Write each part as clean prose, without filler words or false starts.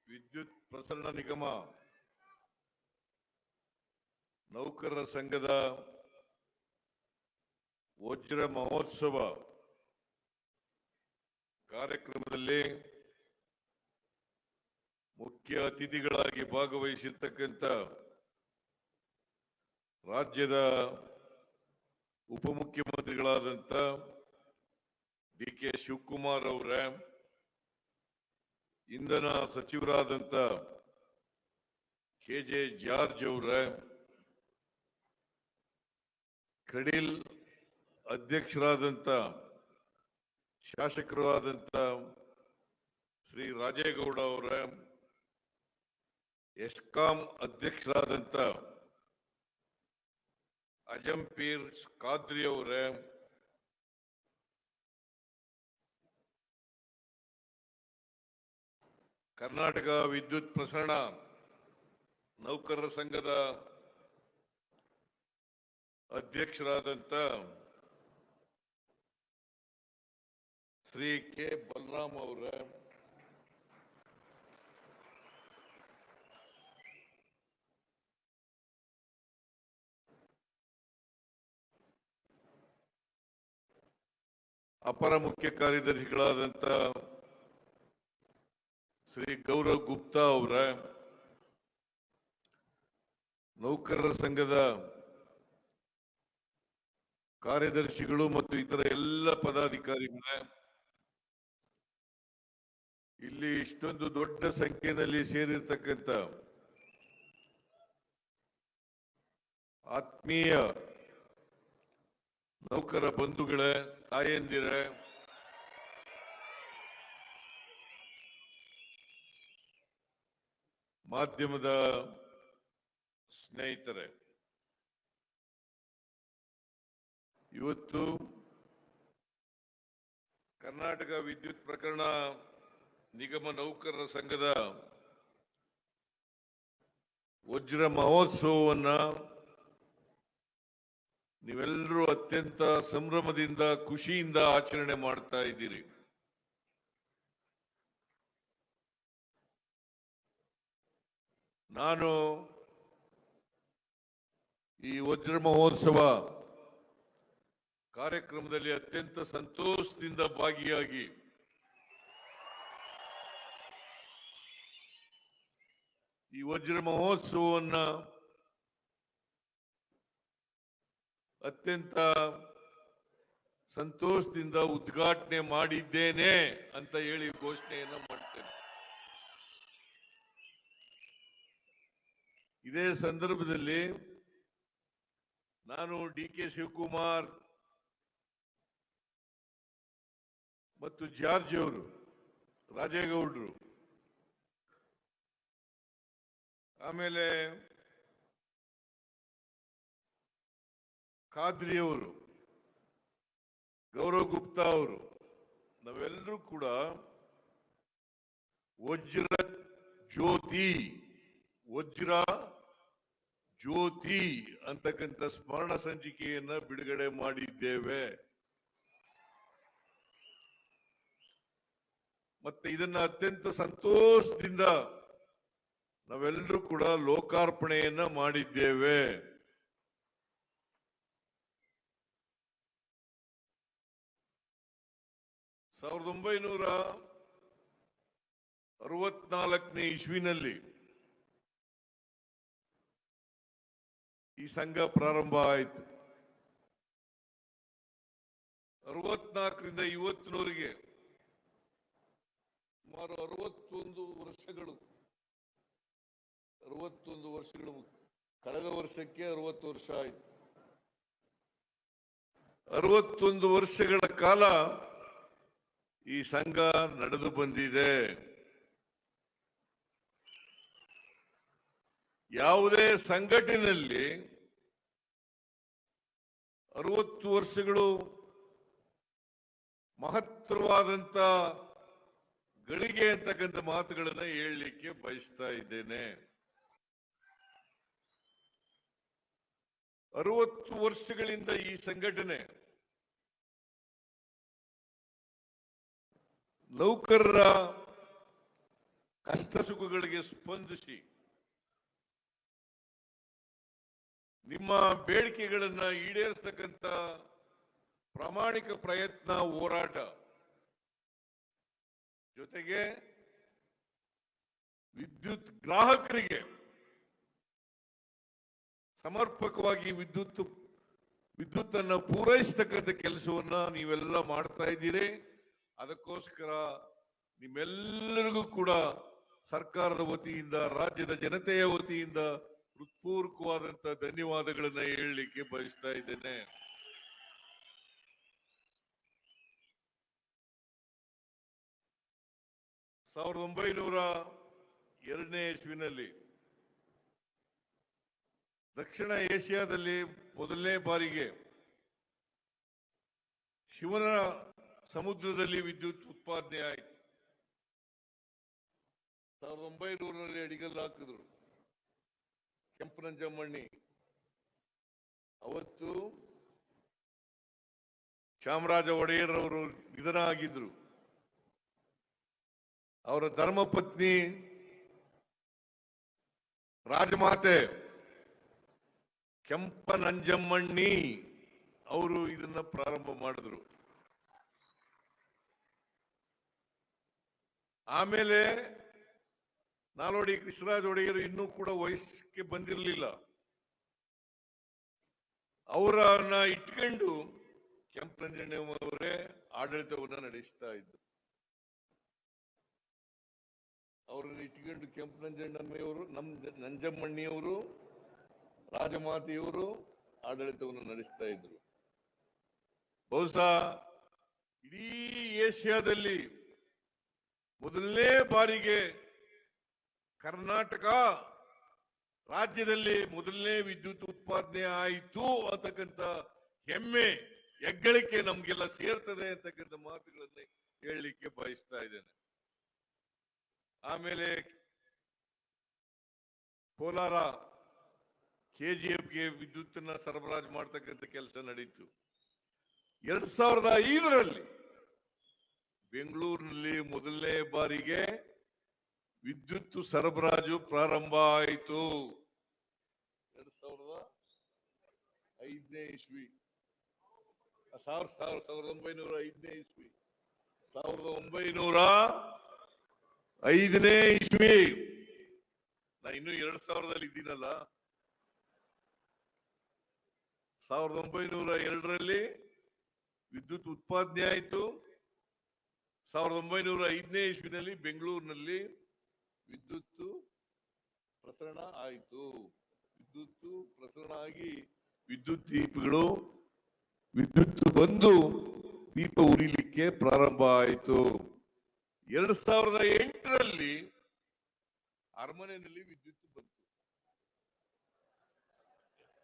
ವಿದ್ಯುತ್ ಪ್ರಸರಣ ನಿಗಮ ನೌಕರರ ಸಂಘದ ವಜ್ರ ಮಹೋತ್ಸವ ಕಾರ್ಯಕ್ರಮದಲ್ಲಿ ಮುಖ್ಯ ಅತಿಥಿಗಳಾಗಿ ಭಾಗವಹಿಸಿರ್ತಕ್ಕಂಥ ರಾಜ್ಯದ ಉಪಮುಖ್ಯಮಂತ್ರಿಗಳಾದಂಥ ಡಿ.ಕೆ. ಶಿವಕುಮಾರ್ ಅವರ, ಇಂಧನ ಸಚಿವರಾದಂಥ ಕೆ.ಜೆ. ಜಾರ್ಜ್ ಅವರ, ಕ್ರೆಡಿಲ್ ಅಧ್ಯಕ್ಷರಾದಂಥ ಶಾಸಕರಾದಂಥ ಶ್ರೀ ರಾಜೇಗೌಡ ಅವರ, ಎಸ್ಕಾಂ ಅಧ್ಯಕ್ಷರಾದಂಥ ಅಜಂಪೀರ್ ಖಾದ್ರಿ ಅವರ, ಕರ್ನಾಟಕ ವಿದ್ಯುತ್ ಪ್ರಸರಣ ನೌಕರರ ಸಂಘದ ಅಧ್ಯಕ್ಷರಾದಂಥ ಶ್ರೀ ಕೆ. ಬಲರಾಮ್ ಅವರ, ಅಪರ ಮುಖ್ಯ ಕಾರ್ಯದರ್ಶಿಗಳಾದಂಥ ಶ್ರೀ ಗೌರವ್ ಗುಪ್ತಾ ಅವರ, ನೌಕರರ ಸಂಘದ ಕಾರ್ಯದರ್ಶಿಗಳು ಮತ್ತು ಇತರ ಎಲ್ಲ ಪದಾಧಿಕಾರಿಗಳೇ, ಇಲ್ಲಿ ಇಷ್ಟೊಂದು ದೊಡ್ಡ ಸಂಖ್ಯೆಯಲ್ಲಿ ಸೇರಿರ್ತಕ್ಕಂಥ ಆತ್ಮೀಯ ನೌಕರ ಬಂಧುಗಳೇ, ತಾಯಂದಿರೇ, ಮಾಧ್ಯಮದ ಸ್ನೇಹಿತರೆ, ಇವತ್ತು ಕರ್ನಾಟಕ ವಿದ್ಯುತ್ ಪ್ರಕರಣ ನಿಗಮ ನೌಕರರ ಸಂಘದ ವಜ್ರ ಮಹೋತ್ಸವವನ್ನ ನೀವೆಲ್ಲರೂ ಅತ್ಯಂತ ಸಂಭ್ರಮದಿಂದ, ಖುಷಿಯಿಂದ ಆಚರಣೆ ಮಾಡ್ತಾ ಇದ್ದೀರಿ. ನಾನು ಈ ವಜ್ರ ಮಹೋತ್ಸವ ಕಾರ್ಯಕ್ರಮದಲ್ಲಿ ಅತ್ಯಂತ ಸಂತೋಷದಿಂದ ಭಾಗಿಯಾಗಿ ಈ ವಜ್ರ ಮಹೋತ್ಸವವನ್ನ ಅತ್ಯಂತ ಸಂತೋಷದಿಂದ ಉದ್ಘಾಟನೆ ಮಾಡಿದ್ದೇನೆ ಅಂತ ಹೇಳಿ ಘೋಷಣೆಯನ್ನ ಮಾಡ್ತೇನೆ. ಇದೇ ಸಂದರ್ಭದಲ್ಲಿ ನಾನು ಡಿ.ಕೆ. ಶಿವಕುಮಾರ್ ಮತ್ತು ಜಾರ್ಜ್ ಅವರು, ರಾಜೇಗೌಡರು, ಆಮೇಲೆ ಖಾದ್ರಿ ಅವರು, ಗೌರವ್ ಗುಪ್ತಾ ಅವರು, ನಾವೆಲ್ಲರೂ ಕೂಡ ವಜ್ರ ಜ್ಯೋತಿ ಅಂತಕ್ಕಂಥ ಸ್ಮರಣ ಸಂಚಿಕೆಯನ್ನ ಬಿಡುಗಡೆ ಮಾಡಿದ್ದೇವೆ. ಮತ್ತೆ ಇದನ್ನ ಅತ್ಯಂತ ಸಂತೋಷದಿಂದ ನಾವೆಲ್ಲರೂ ಕೂಡ ಲೋಕಾರ್ಪಣೆಯನ್ನ ಮಾಡಿದ್ದೇವೆ. ಸಾವಿರದ 1964ನೇ ಇಸ್ವಿನಲ್ಲಿ ಈ ಸಂಘ ಪ್ರಾರಂಭ ಆಯಿತು. 64ರಿಂದ ಇವತ್ತಿನವರೆಗೆ ಸುಮಾರು 61 ವರ್ಷಗಳು, ಕಳೆದ ವರ್ಷಕ್ಕೆ 60 ವರ್ಷ ಆಯಿತು. 61 ವರ್ಷಗಳ ಕಾಲ ಈ ಸಂಘ ನಡೆದು ಬಂದಿದೆ. ಯಾವುದೇ ಸಂಘಟನೆಯಲ್ಲಿ 60 ವರ್ಷಗಳು ಮಹತ್ತರವಾದಂತ ಗಳಿಗೆ ಅಂತಕ್ಕಂಥ ಮಾತುಗಳನ್ನ ಹೇಳಲಿಕ್ಕೆ ಬಯಸ್ತಾ ಇದ್ದೇನೆ. 60 ವರ್ಷಗಳಿಂದ ಈ ಸಂಘಟನೆ ನೌಕರರ ಕಷ್ಟ ಸುಖಗಳಿಗೆ ಸ್ಪಂದಿಸಿ ನಿಮ್ಮ ಬೇಡಿಕೆಗಳನ್ನ ಈಡೇರಿಸತಕ್ಕಂತ ಪ್ರಾಮಾಣಿಕ ಪ್ರಯತ್ನ, ಹೋರಾಟ, ಜೊತೆಗೆ ವಿದ್ಯುತ್ ಗ್ರಾಹಕರಿಗೆ ಸಮರ್ಪಕವಾಗಿ ವಿದ್ಯುತ್ತನ್ನು ಪೂರೈಸತಕ್ಕಂಥ ಕೆಲಸವನ್ನ ನೀವೆಲ್ಲ ಮಾಡ್ತಾ ಇದ್ದೀರಿ. ಅದಕ್ಕೋಸ್ಕರ ನಿಮ್ಮೆಲ್ಲರಿಗೂ ಕೂಡ ಸರ್ಕಾರದ ವತಿಯಿಂದ, ರಾಜ್ಯದ ಜನತೆಯ ವತಿಯಿಂದ ಹೃತ್ಪೂರ್ವಕವಾದಂತಹ ಧನ್ಯವಾದಗಳನ್ನ ಹೇಳಲಿಕ್ಕೆ ಬಯಸ್ತಾ ಇದ್ದೇನೆ. ಸಾವಿರದ 1902ನೇ ಇಸ್ವಿನಲ್ಲಿ ದಕ್ಷಿಣ ಏಷ್ಯಾದಲ್ಲಿ ಮೊದಲನೇ ಬಾರಿಗೆ ಶಿವನ ಸಮುದ್ರದಲ್ಲಿ ವಿದ್ಯುತ್ ಉತ್ಪಾದನೆ ಆಯಿತು. 1900ರಲ್ಲಿ ಅಡಿಗಲ್ಲು ಹಾಕಿದ್ರು ಕೆಂಪನಂಜಮ್ಮಣ್ಣಿ. ಅವತ್ತು ಚಾಮರಾಜ ಒಡೆಯರ್ ಅವರು ನಿಧನ ಆಗಿದ್ರು. ಅವರ ಧರ್ಮಪತ್ನಿ ರಾಜಮಾತೆ ಕೆಂಪನಂಜಮ್ಮಣ್ಣಿ ಅವರು ಇದನ್ನ ಪ್ರಾರಂಭ ಮಾಡಿದ್ರು. ಆಮೇಲೆ ನಾಲ್ವಡಿ ಕೃಷ್ಣರಾಜ ಒಡೆಯರು ಇನ್ನೂ ಕೂಡ ವಯಸ್ಸಿಗೆ ಬಂದಿರಲಿಲ್ಲ. ಅವರನ್ನ ಇಟ್ಕೊಂಡು ಕೆಂಪನಂಜಣ್ಣವರೇ ಆಡಳಿತವನ್ನ ನಡೆಸ್ತಾ ಇದ್ರು. ಅವರನ್ನು ಇಟ್ಕೊಂಡು ಕೆಂಪನಂಜಣ್ಣಮ್ಮವರು, ನಂಜಮ್ಮಣ್ಣಿಯವರು, ರಾಜಮಾತೆಯವರು ಆಡಳಿತವನ್ನು ನಡೆಸ್ತಾ ಇದ್ರು. ಬಹುಶಃ ಇಡೀ ಏಷ್ಯಾದಲ್ಲಿ ಮೊದಲನೇ ಬಾರಿಗೆ ಕರ್ನಾಟಕ ರಾಜ್ಯದಲ್ಲಿ ಮೊದಲನೇ ವಿದ್ಯುತ್ ಉತ್ಪಾದನೆ ಆಯಿತು ಅಂತಕ್ಕಂಥ ಹೆಮ್ಮೆ, ಹೆಗ್ಗಳಿಕೆ ನಮ್ಗೆಲ್ಲ ಸೇರ್ತದೆ ಅಂತಕ್ಕಂಥ ಮಾತುಗಳನ್ನ ಹೇಳಲಿಕ್ಕೆ ಬಯಸ್ತಾ ಇದ್ದೇನೆ. ಆಮೇಲೆ ಕೋಲಾರ ಕೆಜಿಎಫ್ಗೆ ವಿದ್ಯುತ್ತನ್ನ ಸರಬರಾಜು ಮಾಡ್ತಕ್ಕಂಥ ಕೆಲಸ ನಡೀತು. 2005ರಲ್ಲಿ ಬೆಂಗಳೂರಿನಲ್ಲಿ ಮೊದಲನೇ ಬಾರಿಗೆ ವಿದ್ಯುತ್ ಸರಬರಾಜು ಪ್ರಾರಂಭ ಆಯಿತು. 2005ನೇ ಇಸ್ವಿ, 1905ನೇ ಇಸ್ವಿ, 1905ನೇ ಇಸ್ವಿ. ನಾ ಇನ್ನು 2000ದಲ್ಲಿ ಇದ್ದೀನಲ್ಲ. 1902ರಲ್ಲಿ ವಿದ್ಯುತ್ ಉತ್ಪಾದನೆ ಆಯಿತು. 1905ನೇ ಇಸ್ವಿನಲ್ಲಿ ಬೆಂಗಳೂರಿನಲ್ಲಿ ವಿದ್ಯುತ್ ಪ್ರಸರಣ ಆಯಿತು. ವಿದ್ಯುತ್ ಪ್ರಸರಣ ಆಗಿ ವಿದ್ಯುತ್ ದೀಪಗಳು, ವಿದ್ಯುತ್ ಬಂದು ದೀಪ ಉರಿಲಿಕ್ಕೆ ಪ್ರಾರಂಭ ಆಯಿತು. 2008ರಲ್ಲಿ ಅರಮನೆಯಲ್ಲಿ ವಿದ್ಯುತ್ ಬಂತು.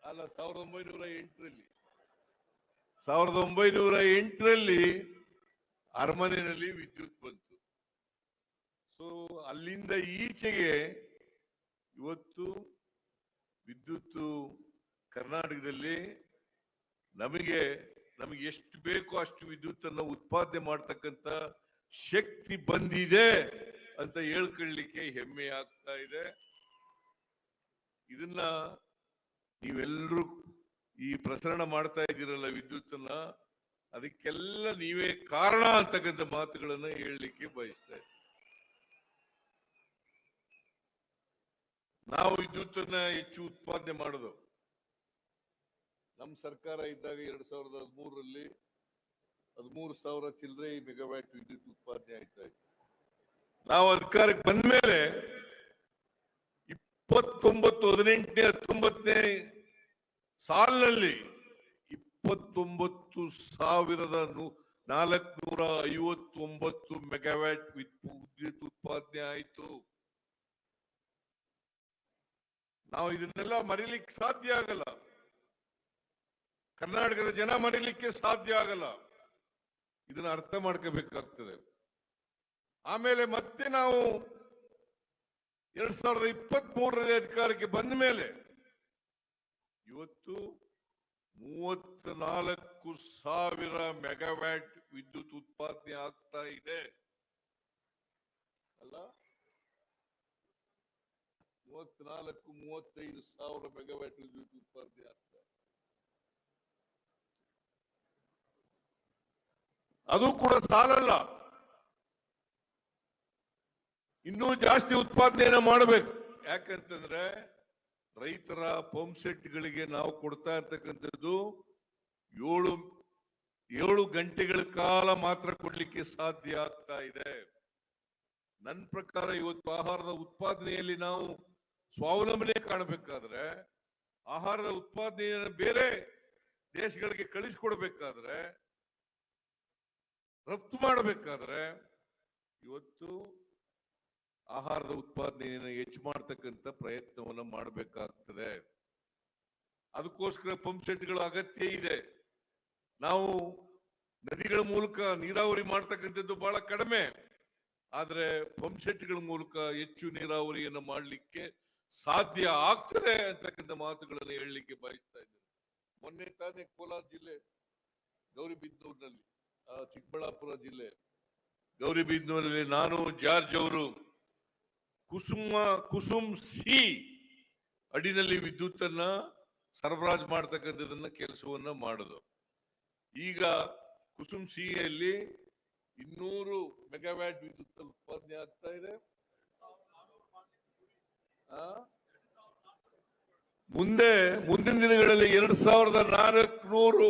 ಅಲ್ಲ, 1908ರಲ್ಲಿ ಅರಮನೆಯಲ್ಲಿ ವಿದ್ಯುತ್ ಬಂತು. ಸೊ ಅಲ್ಲಿಂದ ಈಚೆಗೆ ಇವತ್ತು ವಿದ್ಯುತ್ ಕರ್ನಾಟಕದಲ್ಲಿ ನಮಗೆ ಎಷ್ಟು ಬೇಕೋ ಅಷ್ಟು ವಿದ್ಯುತ್ ಅನ್ನು ಉತ್ಪಾದನೆ ಮಾಡ್ತಕ್ಕಂಥ ಶಕ್ತಿ ಬಂದಿದೆ ಅಂತ ಹೇಳ್ಕೊಳ್ಳಿಕ್ಕೆ ಹೆಮ್ಮೆ ಆಗ್ತಾ ಇದೆ. ಇದನ್ನ ನೀವೆಲ್ಲರೂ ಈ ಪ್ರಸರಣ ಮಾಡ್ತಾ ಇದ್ದೀರಲ್ಲ ವಿದ್ಯುತ್ತನ್ನ, ಅದಕ್ಕೆಲ್ಲ ನೀವೇ ಕಾರಣ ಅಂತಕ್ಕಂಥ ಮಾತುಗಳನ್ನ ಹೇಳಲಿಕ್ಕೆ ಬಯಸ್ತಾ ಇದ್ದೀವಿ. ನಾವು ವಿದ್ಯುತ್ತನ್ನ ಹೆಚ್ಚು ಉತ್ಪಾದನೆ ಮಾಡೋದು ನಮ್ಮ ಸರ್ಕಾರ ಇದ್ದಾಗ 2013ರಲ್ಲಿ 13,000 ಚಿಲ್ಲರೆ ಮೆಗಾವ್ಯಾಟ್ ವಿದ್ಯುತ್ ಉತ್ಪಾದನೆ ಆಯ್ತಾ ಇತ್ತು. ನಾವು ಅಧಿಕಾರಕ್ಕೆ ಬಂದ ಮೇಲೆ 18ನೇ ಸಾಲಿನಲ್ಲಿ 29,459 ಮೆಗಾವ್ಯಾಟ್ ವಿದ್ಯುತ್ ಉತ್ಪಾದನೆ ಆಯಿತು. ನಾವು ಇದನ್ನೆಲ್ಲ ಮರೀಲಿಕ್ಕೆ ಸಾಧ್ಯ ಆಗಲ್ಲ. ಕರ್ನಾಟಕದ ಜನ ಮರೀಲಿಕ್ಕೆ ಸಾಧ್ಯ ಆಗಲ್ಲ. ಇದನ್ನ ಅರ್ಥ ಮಾಡ್ಕೋಬೇಕಾಗ್ತದೆ. ಆಮೇಲೆ ಮತ್ತೆ ನಾವು 2023ರಲ್ಲಿ ಅಧಿಕಾರಕ್ಕೆ ಬಂದ ಮೇಲೆ ಇವತ್ತು 34,000 ಮೆಗಾವ್ಯಾಟ್ ವಿದ್ಯುತ್ ಉತ್ಪಾದನೆ ಆಗ್ತಾ ಇದೆ ಅಲ್ಲ. 34-35 ಸಾವಿರ ಮೆಗಾವ್ಯಾಟ್ ವಿದ್ಯುತ್ ಉತ್ಪಾದನೆ ಆಗ್ತದೆ. ಅದು ಕೂಡ ಸಾಲಲ್ಲ, ಇನ್ನೂ ಜಾಸ್ತಿ ಉತ್ಪಾದನೆಯನ್ನ ಮಾಡಬೇಕು. ಯಾಕಂತಂದ್ರೆ ರೈತರ ಪಂಪ್ ಸೆಟ್ಗಳಿಗೆ ನಾವು ಕೊಡ್ತಾ ಇರ್ತಕ್ಕಂಥದ್ದು 7 ಗಂಟೆಗಳ ಕಾಲ ಮಾತ್ರ ಕೊಡ್ಲಿಕ್ಕೆ ಸಾಧ್ಯ ಆಗ್ತಾ ಇದೆ. ನನ್ನ ಪ್ರಕಾರ ಇವತ್ತು ಆಹಾರದ ಉತ್ಪಾದನೆಯಲ್ಲಿ ನಾವು ಸ್ವಾವಲಂಬನೆ ಕಾಣಬೇಕಾದ್ರೆ, ಆಹಾರದ ಉತ್ಪಾದನೆಯನ್ನು ಬೇರೆ ದೇಶಗಳಿಗೆ ಕಳಿಸ್ಕೊಡ್ಬೇಕಾದ್ರೆ, ರಫ್ತು ಮಾಡಬೇಕಾದ್ರೆ ಇವತ್ತು ಆಹಾರದ ಉತ್ಪಾದನೆಯನ್ನು ಹೆಚ್ಚು ಮಾಡತಕ್ಕಂತ ಪ್ರಯತ್ನವನ್ನ ಮಾಡಬೇಕಾಗ್ತದೆ. ಅದಕ್ಕೋಸ್ಕರ ಪಂಪ್ ಸೆಟ್ಗಳ ಅಗತ್ಯ ಇದೆ. ನಾವು ನದಿಗಳ ಮೂಲಕ ನೀರಾವರಿ ಮಾಡ್ತಕ್ಕಂಥದ್ದು ಬಹಳ ಕಡಿಮೆ, ಆದ್ರೆ ಪಂಪ್ ಸೆಟ್ಗಳ ಮೂಲಕ ಹೆಚ್ಚು ನೀರಾವರಿಯನ್ನು ಮಾಡಲಿಕ್ಕೆ ಸಾಧ್ಯ ಆಗ್ತದೆ ಅಂತಕ್ಕಂಥ ಮಾತುಗಳನ್ನು ಹೇಳಲಿಕ್ಕೆ ಬಯಸ್ತಾ ಇದ್ದೇನೆ. ಮೊನ್ನೆ ತಾನೇ ಕೋಲಾರ ಜಿಲ್ಲೆ ಗೌರಿಬಿದನೂರಿನಲ್ಲಿ, ಚಿಕ್ಕಬಳ್ಳಾಪುರ ಜಿಲ್ಲೆ ಗೌರಿಬಿದನೂರಿನಲ್ಲಿ ನಾನು ಜಾರ್ಜ್ ಅವರು ಕುಸುಮ್ ಸಿ ಅಡಿನಲ್ಲಿ ವಿದ್ಯುತ್ ಅನ್ನ ಸರಬರಾಜು ಮಾಡ್ತಕ್ಕಂಥದನ್ನ ಕೆಲಸವನ್ನ ಮಾಡುದು. ಈಗ ಕುಸುಮ್ ಸಿ ಯಲ್ಲಿ 200 ಮೆಗಾವ್ಯಾಟ್ ವಿದ್ಯುತ್ ಉತ್ಪಾದನೆ ಆಗ್ತಾ ಇದೆ. ಮುಂದಿನ ದಿನಗಳಲ್ಲಿ 2400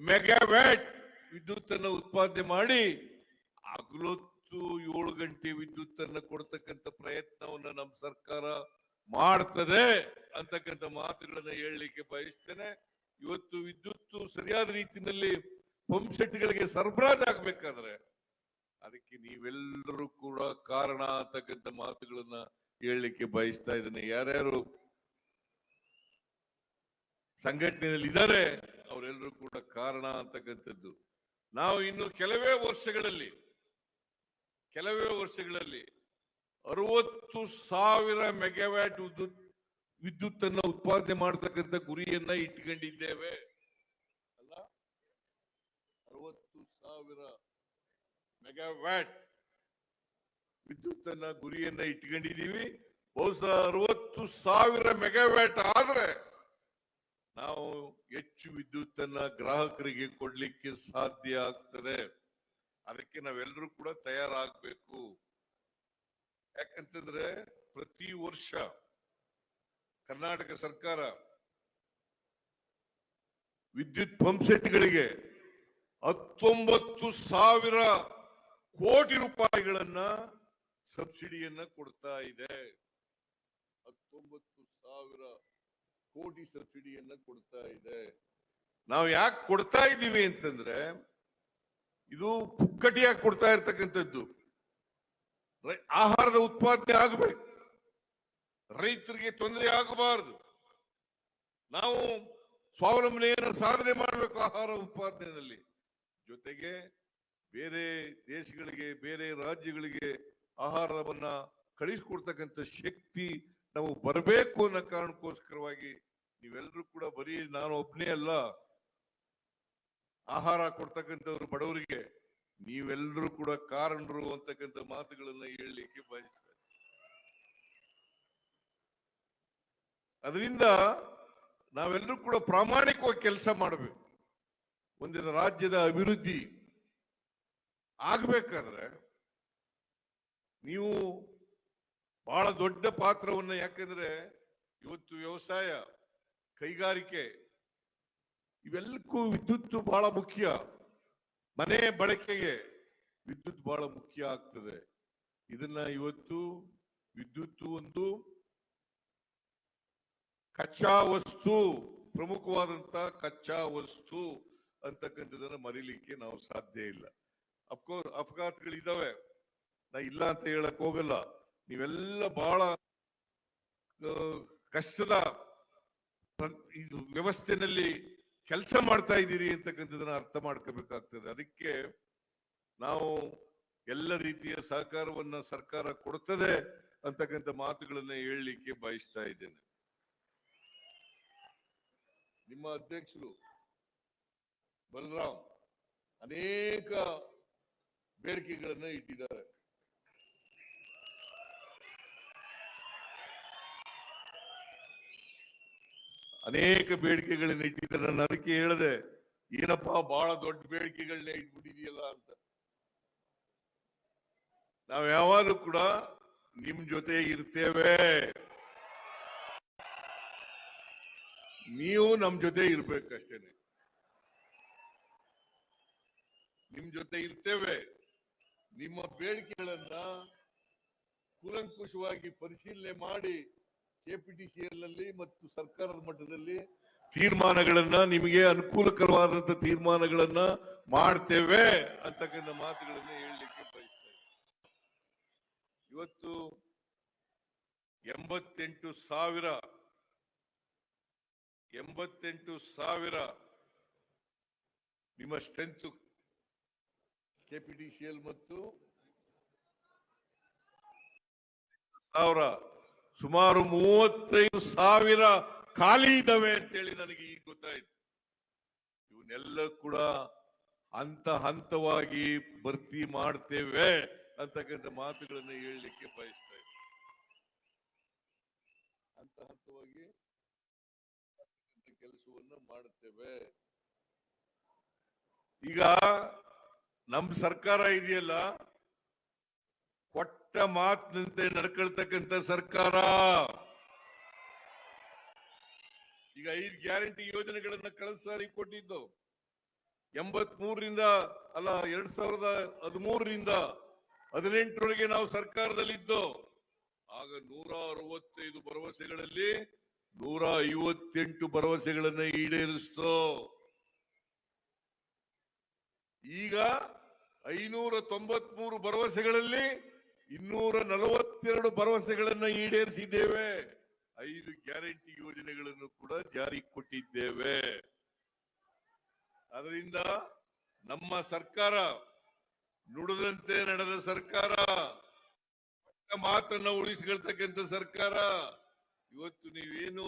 ಮೆಗಾವ್ಯಾಟ್ ವಿದ್ಯುತ್ ಅನ್ನು ಉತ್ಪಾದನೆ ಮಾಡಿ ಹಗಲೊತ್ತು 7 ಗಂಟೆ ವಿದ್ಯುತ್ ಅನ್ನು ಕೊಡ್ತಕ್ಕಂಥ ಪ್ರಯತ್ನವನ್ನ ನಮ್ಮ ಸರ್ಕಾರ ಮಾಡ್ತದೆ ಅಂತಕ್ಕಂಥ ಮಾತುಗಳನ್ನ ಹೇಳಲಿಕ್ಕೆ ಬಯಸ್ತೇನೆ. ಇವತ್ತು ವಿದ್ಯುತ್ ಸರಿಯಾದ ರೀತಿಯಲ್ಲಿ ಪಂಪ್ ಸೆಟ್ಗಳಿಗೆ ಸರಬರಾಜು ಆಗ್ಬೇಕಾದ್ರೆ ಅದಕ್ಕೆ ನೀವೆಲ್ಲರೂ ಕೂಡ ಕಾರಣ ಅಂತಕ್ಕಂಥ ಮಾತುಗಳನ್ನ ಹೇಳಲಿಕ್ಕೆ ಬಯಸ್ತಾ ಇದ್ದೇನೆ. ಯಾರ್ಯಾರು ಸಂಘಟನೆಯಲ್ಲಿ ಇದ್ದಾರೆ ಅವರೆಲ್ಲರೂ ಕೂಡ ಕಾರಣ ಅಂತಕ್ಕಂಥದ್ದು. ನಾವು ಇನ್ನು ಕೆಲವೇ ವರ್ಷಗಳಲ್ಲಿ 60,000 ಮೆಗಾವ್ಯಾಟ್ ವಿದ್ಯುತ್ ಅನ್ನ ಉತ್ಪಾದನೆ ಮಾಡತಕ್ಕಂಥ ಗುರಿಯನ್ನ ಇಟ್ಕೊಂಡಿದ್ದೇವೆ. ಅಲ್ಲ, 60,000 ಮೆಗಾವ್ಯಾಟ್ ವಿದ್ಯುತ್ ಅನ್ನ ಗುರಿಯನ್ನ ಇಟ್ಕೊಂಡಿದ್ದೀವಿ. ಬಹುಶಃ 60,000 ಮೆಗಾವ್ಯಾಟ್ ಆದ್ರೆ ನಾವು ಹೆಚ್ಚು ವಿದ್ಯುತ್ ಅನ್ನ ಗ್ರಾಹಕರಿಗೆ ಕೊಡ್ಲಿಕ್ಕೆ ಸಾಧ್ಯ ಆಗ್ತದೆ. ಅದಕ್ಕೆ ನಾವೆಲ್ಲರೂ ಕೂಡ ತಯಾರಾಗಬೇಕು. ಯಾಕಂತಂದ್ರೆ ಪ್ರತಿ ವರ್ಷ ಕರ್ನಾಟಕ ಸರ್ಕಾರ ವಿದ್ಯುತ್ ಪಂಪ್ ಸೆಟ್ಗಳಿಗೆ 19,000 ಕೋಟಿ ರೂಪಾಯಿಗಳನ್ನ ಸಬ್ಸಿಡಿಯನ್ನ ಕೊಡ್ತಾ ಇದೆ. 19,000 ಕೋಟಿ ಸಬ್ಸಿಡಿಯನ್ನ ಕೊಡ್ತಾ ಇದೆ. ನಾವು ಯಾಕೆ ಕೊಡ್ತಾ ಇದ್ದೀವಿ ಅಂತಂದ್ರೆ ಇದು ಪುಕ್ಕಟಿಯಾಗಿ ಕೊಡ್ತಾ ಇರ್ತಕ್ಕಂಥದ್ದು. ಆಹಾರದ ಉತ್ಪಾದನೆ ಆಗಬೇಕು, ರೈತರಿಗೆ ತೊಂದರೆ ಆಗಬಾರದು. ನಾವು ಸ್ವಾವಲಂಬನೆಯನ್ನು ಸಾಧನೆ ಮಾಡಬೇಕು ಆಹಾರ ಉತ್ಪಾದನೆಯಲ್ಲಿ. ಜೊತೆಗೆ ಬೇರೆ ದೇಶಗಳಿಗೆ, ಬೇರೆ ರಾಜ್ಯಗಳಿಗೆ ಆಹಾರವನ್ನ ಕಳಿಸಿಕೊಡ್ತಕ್ಕಂಥ ಶಕ್ತಿ ನಾವು ಬರಬೇಕು ಅನ್ನೋ ಕಾರಣಕ್ಕೋಸ್ಕರವಾಗಿ ನೀವೆಲ್ಲರೂ ಕೂಡ ಬರೀ ನಾನು ಒಬ್ಬನೇ ಅಲ್ಲ, ಆಹಾರ ಕೊಡ್ತಕ್ಕಂಥವ್ರು ಬಡವರಿಗೆ ನೀವೆಲ್ಲರೂ ಕೂಡ ಕಾರಣರು ಅಂತಕ್ಕಂಥ ಮಾತುಗಳನ್ನ ಹೇಳಲಿಕ್ಕೆ ಬಯಸ್ತಾರೆ. ಅದರಿಂದ ನಾವೆಲ್ಲರೂ ಕೂಡ ಪ್ರಾಮಾಣಿಕವಾಗಿ ಕೆಲಸ ಮಾಡಬೇಕು. ಒಂದಿನ ರಾಜ್ಯದ ಅಭಿವೃದ್ಧಿ ಆಗ್ಬೇಕಾದ್ರೆ ನೀವು ಬಹಳ ದೊಡ್ಡ ಪಾತ್ರವನ್ನ, ಯಾಕಂದ್ರೆ ಇವತ್ತು ವ್ಯವಸಾಯ, ಕೈಗಾರಿಕೆ ಇವೆಲ್ಲಕ್ಕೂ ವಿದ್ಯುತ್ ಬಹಳ ಮುಖ್ಯ. ಮನೆ ಬಳಕೆಗೆ ವಿದ್ಯುತ್ ಬಹಳ ಮುಖ್ಯ ಆಗ್ತದೆ. ಇದನ್ನ ಇವತ್ತು ವಿದ್ಯುತ್ ಒಂದು ಕಚ್ಚಾ ವಸ್ತು, ಪ್ರಮುಖವಾದಂತ ಕಚ್ಚಾ ವಸ್ತು ಅಂತಕ್ಕಂಥದನ್ನ ಮರಿಲಿಕ್ಕೆ ನಾವು ಸಾಧ್ಯ ಇಲ್ಲ. ಅಫ್ಕೋರ್ಸ್ ಅಪಘಾತಗಳಿದಾವೆ, ನಾ ಇಲ್ಲ ಅಂತ ಹೇಳಕ್ ಹೋಗಲ್ಲ. ನೀವೆಲ್ಲ ಬಹಳ ಕಷ್ಟದ ಇದು ವ್ಯವಸ್ಥೆಯಲ್ಲಿ ಕೆಲಸ ಮಾಡ್ತಾ ಇದ್ದೀರಿ ಅಂತಕ್ಕಂಥದನ್ನ ಅರ್ಥ ಮಾಡ್ಕೋಬೇಕಾಗ್ತದೆ. ಅದಕ್ಕೆ ನಾವು ಎಲ್ಲ ರೀತಿಯ ಸಹಕಾರವನ್ನ ಸರ್ಕಾರ ಕೊಡ್ತದೆ ಅಂತಕ್ಕಂಥ ಮಾತುಗಳನ್ನ ಹೇಳಲಿಕ್ಕೆ ಬಯಸ್ತಾ ಇದ್ದೇನೆ. ನಿಮ್ಮ ಅಧ್ಯಕ್ಷರು ಬಲರಾಮ್ ಅನೇಕ ಬೇಡಿಕೆಗಳನ್ನ ಇಟ್ಟಿದ್ದಾರೆ. ಅನೇಕ ಬೇಡಿಕೆಗಳನ್ನ ಇಟ್ಟಿದ್ದಾರೆ. ನಾನು ಅದಕ್ಕೆ ಹೇಳಿದೆ, ಏನಪ್ಪಾ ಬಹಳ ದೊಡ್ಡ ಬೇಡಿಕೆಗಳನ್ನ ಇಟ್ಬಿಟ್ಟಿದೆಯಲ್ಲ ಅಂತ. ನಾವು ಯಾವಾಗಲೂ ಕೂಡ ನಿಮ್ ಜೊತೆ ಇರ್ತೇವೆ, ನೀವು ನಮ್ ಜೊತೆ ಇರ್ಬೇಕಷ್ಟೇನೆ. ನಿಮ್ ಜೊತೆ ಇರ್ತೇವೆ. ನಿಮ್ಮ ಬೇಡಿಕೆಗಳನ್ನ ಕೂಲಂಕುಷವಾಗಿ ಪರಿಶೀಲನೆ ಮಾಡಿ ಕೆಪಿಟಿಸಿಎಲ್ ಅಲ್ಲಿ ಮತ್ತು ಸರ್ಕಾರದ ಮಟ್ಟದಲ್ಲಿ ತೀರ್ಮಾನಗಳನ್ನ, ನಿಮಗೆ ಅನುಕೂಲಕರವಾದಂತ ತೀರ್ಮಾನಗಳನ್ನ ಮಾಡ್ತೇವೆ ಅಂತಕ್ಕಂಥ ಮಾತುಗಳನ್ನ ಹೇಳಲಿಕ್ಕೆ ಬಯಸ್ತೇವೆ. ಇವತ್ತು 88,000 ನಿಮ್ಮ ಸ್ಟ್ರೆಂತ್ ಕೆಪಿಟಿಸಿಎಲ್ ಮತ್ತು ಸುಮಾರು 35,000 ಖಾಲಿ ಇದ್ದಾವೆ ಅಂತೇಳಿ ನನಗೆ ಈಗ ಗೊತ್ತಾಯ್ತು. ಇವನ್ನೆಲ್ಲ ಕೂಡ ಹಂತವಾಗಿ ಭರ್ತಿ ಮಾಡ್ತೇವೆ ಅಂತಕ್ಕಂಥ ಮಾತುಗಳನ್ನ ಹೇಳಲಿಕ್ಕೆ ಬಯಸ್ತಾ ಇದ್ದೆ. ಹಂತವಾಗಿ ಕೆಲಸವನ್ನ ಮಾಡುತ್ತೇವೆ. ಈಗ ನಮ್ಮ ಸರ್ಕಾರ ಇದೆಯಲ್ಲ, ಕೊಟ್ಟ ಮಾತಿನಂತೆ ನಡ್ಕೊಳ್ತಕ್ಕಂಥ ಸರ್ಕಾರ. ಈಗ 5 ಗ್ಯಾರಂಟಿ ಯೋಜನೆಗಳನ್ನ ಕಳೆದ ಸಾರಿ ಕೊಟ್ಟಿದ್ದು 2013ರಿಂದ 18ರವರೆಗೆ ನಾವು ಸರ್ಕಾರದಲ್ಲಿದ್ದು, ಆಗ 165 ಭರವಸೆಗಳಲ್ಲಿ 158 ಭರವಸೆಗಳನ್ನ ಈಡೇರಿಸಿತು. ಈಗ 593 ಭರವಸೆಗಳಲ್ಲಿ 242 ಭರವಸೆಗಳನ್ನ ಈಡೇರಿಸಿದ್ದೇವೆ. 5 ಗ್ಯಾರಂಟಿ ಯೋಜನೆಗಳನ್ನು ಕೂಡ ಜಾರಿ ಕೊಟ್ಟಿದ್ದೇವೆ. ಅದರಿಂದ ನಮ್ಮ ಸರ್ಕಾರ ನುಡಿದಂತೆ ನಡೆದ ಸರ್ಕಾರ, ಮಾತನ್ನ ಉಳಿಸಿಕೊಳ್ತಕ್ಕಂಥ ಸರ್ಕಾರ. ಇವತ್ತು ನೀವೇನು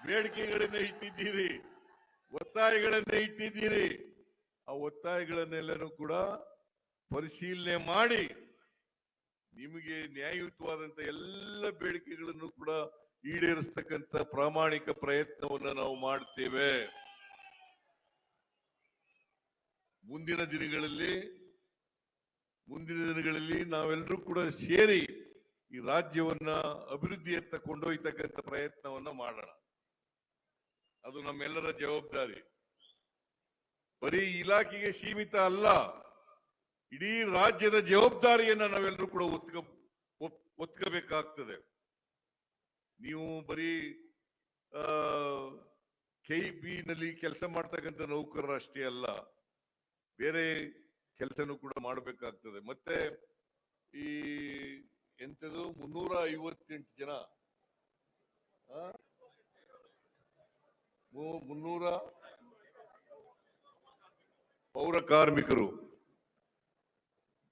ಬೇಡಿಕೆಗಳನ್ನ ಇಟ್ಟಿದ್ದೀರಿ, ಒತ್ತಾಯಗಳನ್ನ ಇಟ್ಟಿದ್ದೀರಿ, ಆ ಒತ್ತಾಯಗಳನ್ನೆಲ್ಲರೂ ಕೂಡ ಪರಿಶೀಲನೆ ಮಾಡಿ ನಿಮಗೆ ನ್ಯಾಯಯುತವಾದಂತ ಎಲ್ಲ ಬೇಡಿಕೆಗಳನ್ನು ಕೂಡ ಈಡೇರಿಸತಕ್ಕಂಥ ಪ್ರಾಮಾಣಿಕ ಪ್ರಯತ್ನವನ್ನ ನಾವು ಮಾಡ್ತೇವೆ. ಮುಂದಿನ ದಿನಗಳಲ್ಲಿ ನಾವೆಲ್ಲರೂ ಕೂಡ ಸೇರಿ ಈ ರಾಜ್ಯವನ್ನ ಅಭಿವೃದ್ಧಿಯತ್ತ ಕೊಂಡೊಯ್ತಕ್ಕಂಥ ಪ್ರಯತ್ನವನ್ನ ಮಾಡೋಣ. ಅದು ನಮ್ಮೆಲ್ಲರ ಜವಾಬ್ದಾರಿ. ಬರೀ ಇಲಾಖೆಗೆ ಸೀಮಿತ ಅಲ್ಲ, ಇಡೀ ರಾಜ್ಯದ ಜವಾಬ್ದಾರಿಯನ್ನ ನಾವೆಲ್ಲರೂ ಕೂಡ ಒತ್ಕಬೇಕಾಗ್ತದೆ. ನೀವು ಬರೀ KEB ನಲ್ಲಿ ಕೆಲಸ ಮಾಡ್ತಕ್ಕಂಥ ನೌಕರರಷ್ಟೇ ಅಲ್ಲ, ಬೇರೆ ಕೆಲಸನೂ ಕೂಡ ಮಾಡಬೇಕಾಗ್ತದೆ. ಮತ್ತೆ ಈ ಎಂತದು 358 ಜನ 300 ಪೌರ ಕಾರ್ಮಿಕರು,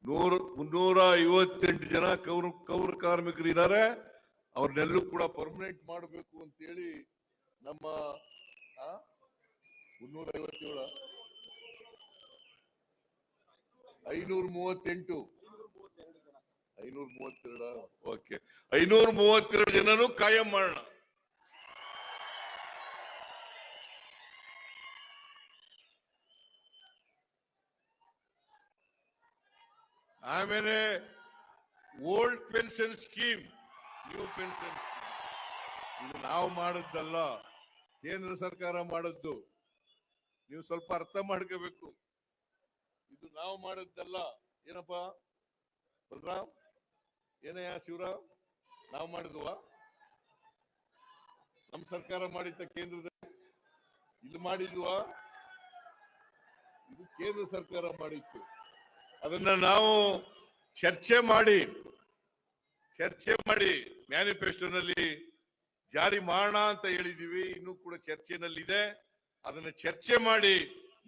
358 ಜನ ಪೌರ ಕಾರ್ಮಿಕರು ಇದ್ದಾರೆ. ಅವ್ರನ್ನೆಲ್ಲೂ ಕೂಡ ಪರ್ಮನೆಂಟ್ ಮಾಡಬೇಕು ಅಂತೇಳಿ ನಮ್ಮ 357 532 ಓಕೆ, 532 ಜನನು ಕಾಯಂ ಮಾಡೋಣ. ಆಮೇಲೆ old pension scheme, new pension scheme, ಇದು ನಾವು ಮಾಡದ್ದಲ್ಲ, ಕೇಂದ್ರ ಸರ್ಕಾರ ಮಾಡದ್ದು. ನೀವು ಸ್ವಲ್ಪ ಅರ್ಥ ಮಾಡ್ಕೋಬೇಕು. ಇದು ನಾವು ಮಾಡದ್ದಲ್ಲ. ಏನಪ್ಪಾ ಬಲರಾಮ್, ಏನಯ್ಯ ಶಿವರಾಮ್, ನಾವು ಮಾಡಿದ್ವಾ? ನಮ್ಮ ಸರ್ಕಾರ ಮಾಡಿದ್ದ ಕೇಂದ್ರದಲ್ಲಿ? ಇಲ್ಲಿ ಮಾಡಿದ್ವಾ? ಇದು ಕೇಂದ್ರ ಸರ್ಕಾರ ಮಾಡಿತ್ತು. ಅದನ್ನ ನಾವು ಚರ್ಚೆ ಮಾಡಿ ಮ್ಯಾನಿಫೆಸ್ಟೋನಲ್ಲಿ ಜಾರಿ ಮಾಡೋಣ ಅಂತ ಹೇಳಿದೀವಿ. ಇನ್ನೂ ಕೂಡ ಚರ್ಚೆನಲ್ಲಿದೆ. ಅದನ್ನ ಚರ್ಚೆ ಮಾಡಿ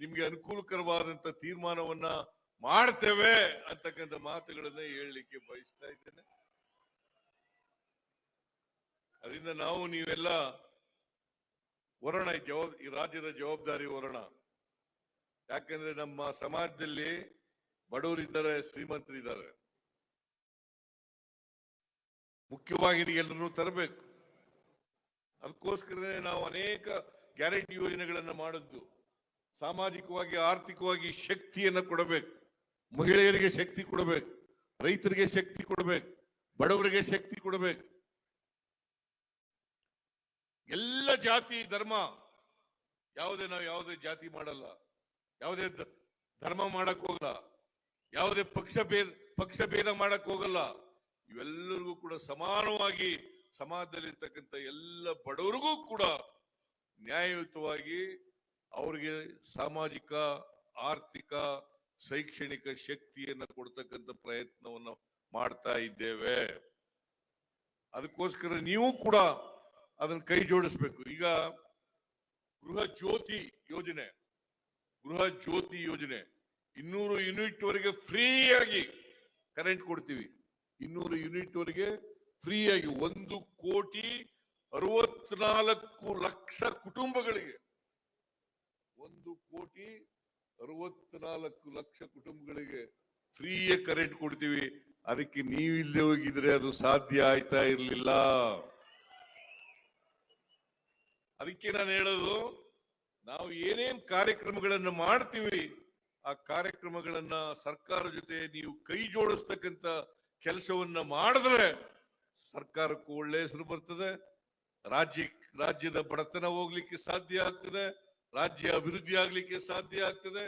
ನಿಮ್ಗೆ ಅನುಕೂಲಕರವಾದಂತ ತೀರ್ಮಾನವನ್ನ ಮಾಡ್ತೇವೆ ಅಂತಕ್ಕಂಥ ಮಾತುಗಳನ್ನ ಹೇಳಲಿಕ್ಕೆ ಬಯಸ್ತಾ ಇದ್ದೇನೆ. ಅದರಿಂದ ನಾವು ನೀವೆಲ್ಲ ಹೊರೋಣ, ಈ ರಾಜ್ಯದ ಜವಾಬ್ದಾರಿ ಹೊರೋಣ. ಯಾಕಂದ್ರೆ ನಮ್ಮ ಸಮಾಜದಲ್ಲಿ ಬಡವರಿದ್ದಾರೆ, ಶ್ರೀಮಂತರಿದ್ದಾರೆ. ಮುಖ್ಯವಾಹಿನಿಗೆ ಎಲ್ಲರನ್ನೂ ತರಬೇಕು. ಅದಕ್ಕೋಸ್ಕರನೇ ನಾವು ಅನೇಕ ಗ್ಯಾರಂಟಿ ಯೋಜನೆಗಳನ್ನು ಮಾಡಿದ್ದು. ಸಾಮಾಜಿಕವಾಗಿ ಆರ್ಥಿಕವಾಗಿ ಶಕ್ತಿಯನ್ನು ಕೊಡಬೇಕು. ಮಹಿಳೆಯರಿಗೆ ಶಕ್ತಿ ಕೊಡಬೇಕು, ರೈತರಿಗೆ ಶಕ್ತಿ ಕೊಡಬೇಕು, ಬಡವರಿಗೆ ಶಕ್ತಿ ಕೊಡಬೇಕು. ಎಲ್ಲ ಜಾತಿ ಧರ್ಮ ನಾವು ಯಾವುದೇ ಜಾತಿ ಮಾಡಲ್ಲ, ಯಾವುದೇ ಧರ್ಮ ಮಾಡಕ್ ಹೋಗಲ್ಲ, ಯಾವುದೇ ಪಕ್ಷ ಭೇದ ಮಾಡಕ್ ಹೋಗಲ್ಲ. ಇವೆಲ್ಲರಿಗೂ ಕೂಡ ಸಮಾನವಾಗಿ ಸಮಾಜದಲ್ಲಿರ್ತಕ್ಕಂಥ ಎಲ್ಲ ಬಡವರಿಗೂ ಕೂಡ ನ್ಯಾಯಯುತವಾಗಿ ಅವರಿಗೆ ಸಾಮಾಜಿಕ ಆರ್ಥಿಕ ಶೈಕ್ಷಣಿಕ ಶಕ್ತಿಯನ್ನು ಕೊಡ್ತಕ್ಕಂಥ ಪ್ರಯತ್ನವನ್ನು ಮಾಡ್ತಾ ಇದ್ದೇವೆ. ಅದಕ್ಕೋಸ್ಕರ ನೀವು ಕೂಡ ಅದನ್ನ ಕೈ ಜೋಡಿಸ್ಬೇಕು. ಈಗ ಗೃಹ ಜ್ಯೋತಿ ಯೋಜನೆ 200 ಯೂನಿಟ್ ವರೆಗೆ ಫ್ರೀ ಆಗಿ ಕರೆಂಟ್ ಕೊಡ್ತೀವಿ. 200 ಯೂನಿಟ್ ವರೆಗೆ ಫ್ರೀ ಆಗಿ 1,64,00,000 ಕುಟುಂಬಗಳಿಗೆ 1,64,00,000 ಕುಟುಂಬಗಳಿಗೆ ಫ್ರೀ ಕರೆಂಟ್ ಕೊಡ್ತೀವಿ. ಅದಕ್ಕೆ ನೀವಿಲ್ಲದೆ ಹೋಗಿದ್ರೆ ಅದು ಸಾಧ್ಯ ಆಯ್ತಾ ಇರಲಿಲ್ಲ. ಅದಕ್ಕೆ ನಾನು ಹೇಳೋದು, ನಾವು ಏನೇನ್ ಕಾರ್ಯಕ್ರಮಗಳನ್ನು ಮಾಡ್ತೀವಿ ಆ ಕಾರ್ಯಕ್ರಮಗಳನ್ನ ಸರ್ಕಾರ ಜೊತೆ ನೀವು ಕೈ ಜೋಡಿಸ್ತಕ್ಕಂಥ ಕೆಲಸವನ್ನ ಮಾಡಿದ್ರೆ ಸರ್ಕಾರಕ್ಕೂ ಒಳ್ಳೆ ಹೆಸರು ಬರ್ತದೆ, ರಾಜ್ಯದ ಬಡತನ ಹೋಗ್ಲಿಕ್ಕೆ ಸಾಧ್ಯ ಆಗ್ತದೆ, ರಾಜ್ಯ ಅಭಿವೃದ್ಧಿ ಆಗ್ಲಿಕ್ಕೆ ಸಾಧ್ಯ ಆಗ್ತದೆ.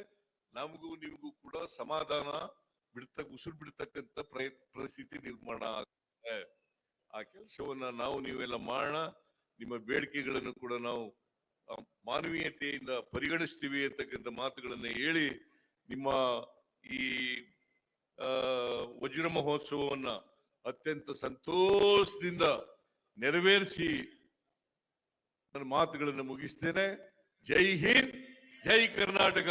ನಮಗೂ ನಿಮಗೂ ಕೂಡ ಸಮಾಧಾನ ಉಸಿರು ಬಿಡ್ತಕ್ಕಂಥ ಪರಿಸ್ಥಿತಿ ನಿರ್ಮಾಣ ಆಗ್ತದೆ. ಆ ಕೆಲಸವನ್ನ ನೀವೆಲ್ಲ ಮಾಡೋಣ. ನಿಮ್ಮ ಬೇಡಿಕೆಗಳನ್ನು ಕೂಡ ನಾವು ಮಾನವೀಯತೆಯಿಂದ ಪರಿಗಣಿಸ್ತೀವಿ ಅಂತಕ್ಕಂಥ ಮಾತುಗಳನ್ನು ಹೇಳಿ ನಿಮ್ಮ ಈ ವಜ್ರ ಮಹೋತ್ಸವವನ್ನ ಅತ್ಯಂತ ಸಂತೋಷದಿಂದ ನೆರವೇರಿಸಿ ನನ್ನ ಮಾತುಗಳನ್ನು ಮುಗಿಸ್ತೇನೆ. ಜೈ ಹಿಂದ್, ಜೈ ಕರ್ನಾಟಕ.